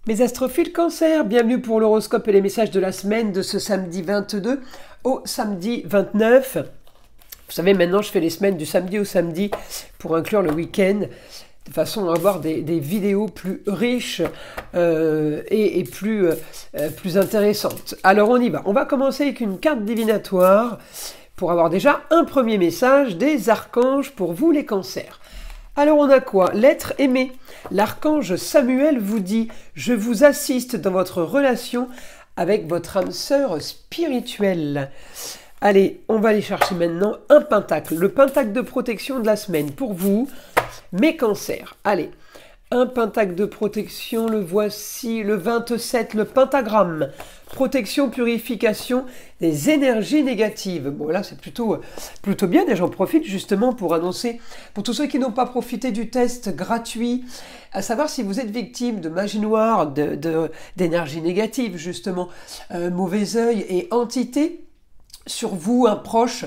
Mes astrophiles Cancer, bienvenue pour l'horoscope et les messages de la semaine de ce samedi 22 au samedi 29. Vous savez, maintenant je fais les semaines du samedi au samedi pour inclure le week-end, de façon à avoir des vidéos plus riches et plus intéressantes. Alors on y va. On va commencer avec une carte divinatoire pour avoir déjà un premier message des archanges pour vous les cancers. Alors on a quoi? L'être aimé. L'archange Samuel vous dit « Je vous assiste dans votre relation avec votre âme sœur spirituelle ». Allez, on va aller chercher maintenant un pentacle. Le pentacle de protection de la semaine pour vous, mes cancers. Allez, un pentacle de protection, le voici, le 27, le pentagramme. Protection, purification des énergies négatives. Bon, là, c'est plutôt bien. Et j'en profite justement pour annoncer, pour tous ceux qui n'ont pas profité du test gratuit, à savoir si vous êtes victime de magie noire, d'énergie négative, justement, mauvais œil et entité sur vous, un proche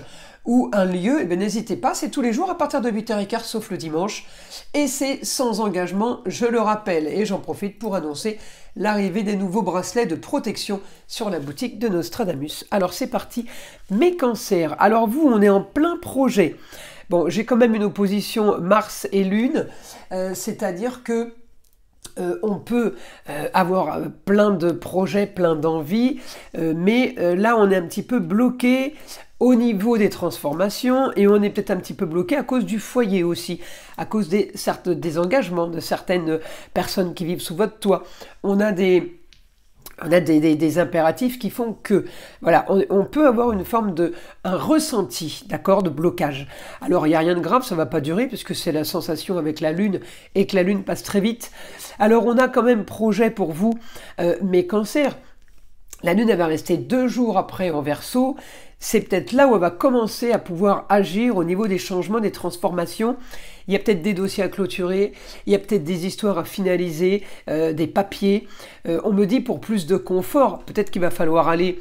ou un lieu, eh n'hésitez pas, c'est tous les jours à partir de 8h15 sauf le dimanche et c'est sans engagement, je le rappelle, et j'en profite pour annoncer l'arrivée des nouveaux bracelets de protection sur la boutique de Nostradamus. Alors c'est parti, mes cancers. Alors vous, on est en plein projet. Bon, j'ai quand même une opposition Mars et Lune, c'est-à-dire que on peut avoir plein de projets, plein d'envies, mais là on est un petit peu bloqué au niveau des transformations et on est peut-être un petit peu bloqué à cause du foyer aussi, à cause des engagements de certaines personnes qui vivent sous votre toit. On a des impératifs qui font que, voilà, on peut avoir une forme un ressenti, d'accord, de blocage. Alors, il n'y a rien de grave, ça ne va pas durer, puisque c'est la sensation avec la Lune, et que la Lune passe très vite. Alors, on a quand même projet pour vous, mes cancers. La Lune, elle va rester 2 jours après en Verseau. C'est peut-être là où elle va commencer à pouvoir agir au niveau des changements, des transformations. Il y a peut-être des dossiers à clôturer, il y a peut-être des histoires à finaliser, des papiers. On me dit pour plus de confort, peut-être qu'il va falloir aller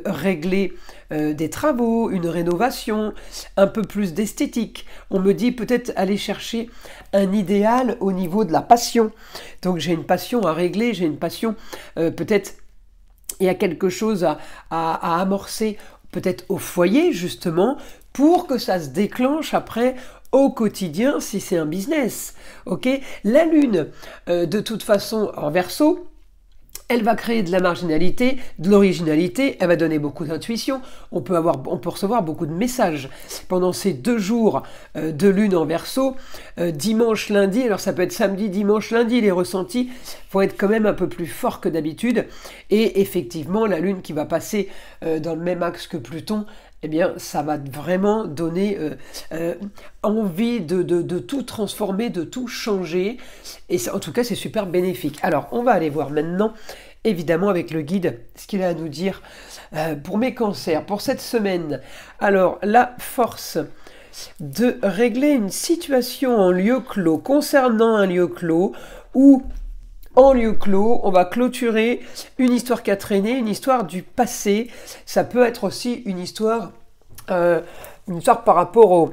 régler des travaux, une rénovation, un peu plus d'esthétique. On me dit peut-être aller chercher un idéal au niveau de la passion. Donc j'ai une passion à régler, j'ai une passion peut-être... Il y a quelque chose à amorcer, peut-être au foyer, justement, pour que ça se déclenche après au quotidien, si c'est un business. Ok, la Lune, de toute façon, en Verseau, elle va créer de la marginalité, de l'originalité, elle va donner beaucoup d'intuition, on peut recevoir beaucoup de messages. Pendant ces 2 jours de Lune en Verseau, dimanche, lundi, alors ça peut être samedi, dimanche, lundi, les ressentis vont être quand même un peu plus forts que d'habitude. Et effectivement, la Lune qui va passer dans le même axe que Pluton, eh bien, ça va vraiment donner envie de tout transformer, de tout changer. Et ça, en tout cas, c'est super bénéfique. Alors, on va aller voir maintenant, évidemment, avec le guide, ce qu'il a à nous dire pour mes cancers, pour cette semaine. Alors, la force de régler une situation en lieu clos, concernant un lieu clos, ou en lieu clos, on va clôturer une histoire qui a traîné, une histoire du passé. Ça peut être aussi une histoire par rapport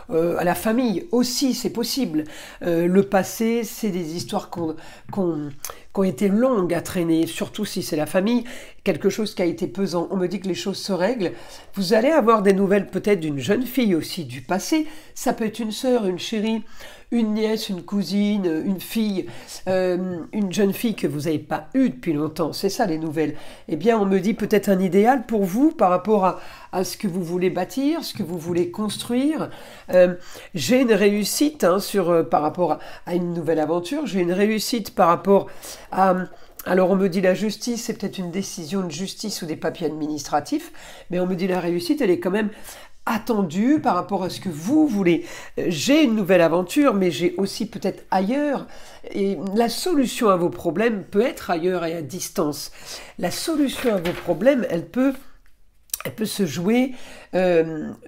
à la famille aussi, c'est possible. Le passé, c'est des histoires qui ont été longues à traîner, surtout si c'est la famille, quelque chose qui a été pesant. On me dit que les choses se règlent. Vous allez avoir des nouvelles peut-être d'une jeune fille aussi du passé. Ça peut être une sœur, une chérie, une nièce, une cousine, une fille, une jeune fille que vous n'avez pas eue depuis longtemps. C'est ça les nouvelles. Eh bien, on me dit peut-être un idéal pour vous par rapport à ce que vous voulez bâtir, ce que vous voulez construire. J'ai une réussite par rapport à une nouvelle aventure. J'ai une réussite par rapport à... Alors on me dit la justice, c'est peut-être une décision de justice ou des papiers administratifs, mais on me dit la réussite, elle est quand même attendue par rapport à ce que vous voulez. J'ai une nouvelle aventure, mais j'ai aussi peut-être ailleurs. Et la solution à vos problèmes peut être ailleurs et à distance. La solution à vos problèmes, elle peut se jouer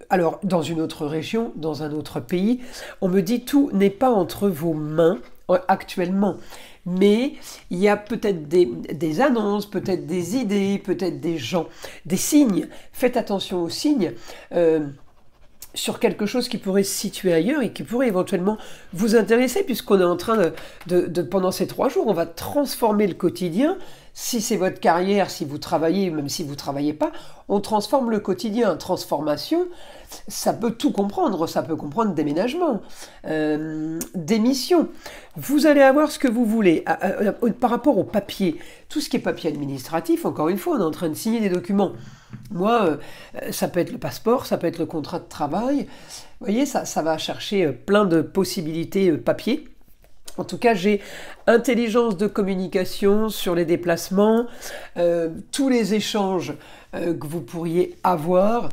alors dans une autre région, dans un autre pays. On me dit tout n'est pas entre vos mains actuellement. Mais il y a peut-être des annonces, peut-être des idées, peut-être des gens, des signes. Faites attention aux signes. sur quelque chose qui pourrait se situer ailleurs et qui pourrait éventuellement vous intéresser, puisqu'on est en train pendant ces 3 jours, on va transformer le quotidien. Si c'est votre carrière, si vous travaillez, même si vous ne travaillez pas, on transforme le quotidien. Transformation, ça peut tout comprendre. Ça peut comprendre déménagement, démission. Vous allez avoir ce que vous voulez. Par rapport au papier, tout ce qui est papier administratif, encore une fois, on est en train de signer des documents. Moi, ça peut être le passeport, ça peut être le contrat de travail. Vous voyez, ça va chercher plein de possibilités papier. En tout cas, j'ai intelligence de communication sur les déplacements, tous les échanges que vous pourriez avoir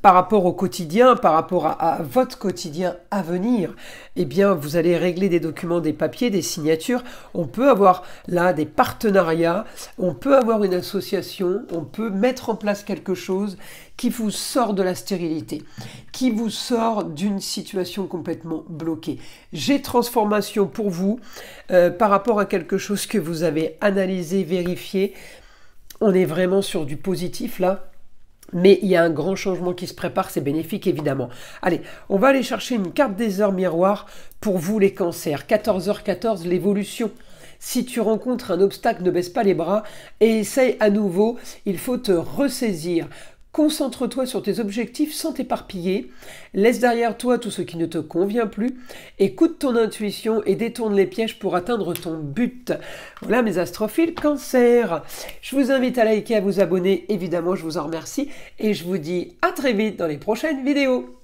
par rapport au quotidien, par rapport à votre quotidien à venir. Eh bien, vous allez régler des documents, des papiers, des signatures. On peut avoir là des partenariats, on peut avoir une association, on peut mettre en place quelque chose qui vous sort de la stérilité, qui vous sort d'une situation complètement bloquée. J'ai transformation pour vous par rapport à quelque chose que vous avez analysé, vérifié. On est vraiment sur du positif là. Mais il y a un grand changement qui se prépare, c'est bénéfique évidemment. Allez, on va aller chercher une carte des heures miroirs pour vous les cancers. 14h14, l'évolution. Si tu rencontres un obstacle, ne baisse pas les bras et essaye à nouveau. Il faut te ressaisir. Concentre-toi sur tes objectifs sans t'éparpiller. Laisse derrière toi tout ce qui ne te convient plus. Écoute ton intuition et détourne les pièges pour atteindre ton but. Voilà mes astrophiles Cancer. Je vous invite à liker, à vous abonner. Évidemment, je vous en remercie. Et je vous dis à très vite dans les prochaines vidéos.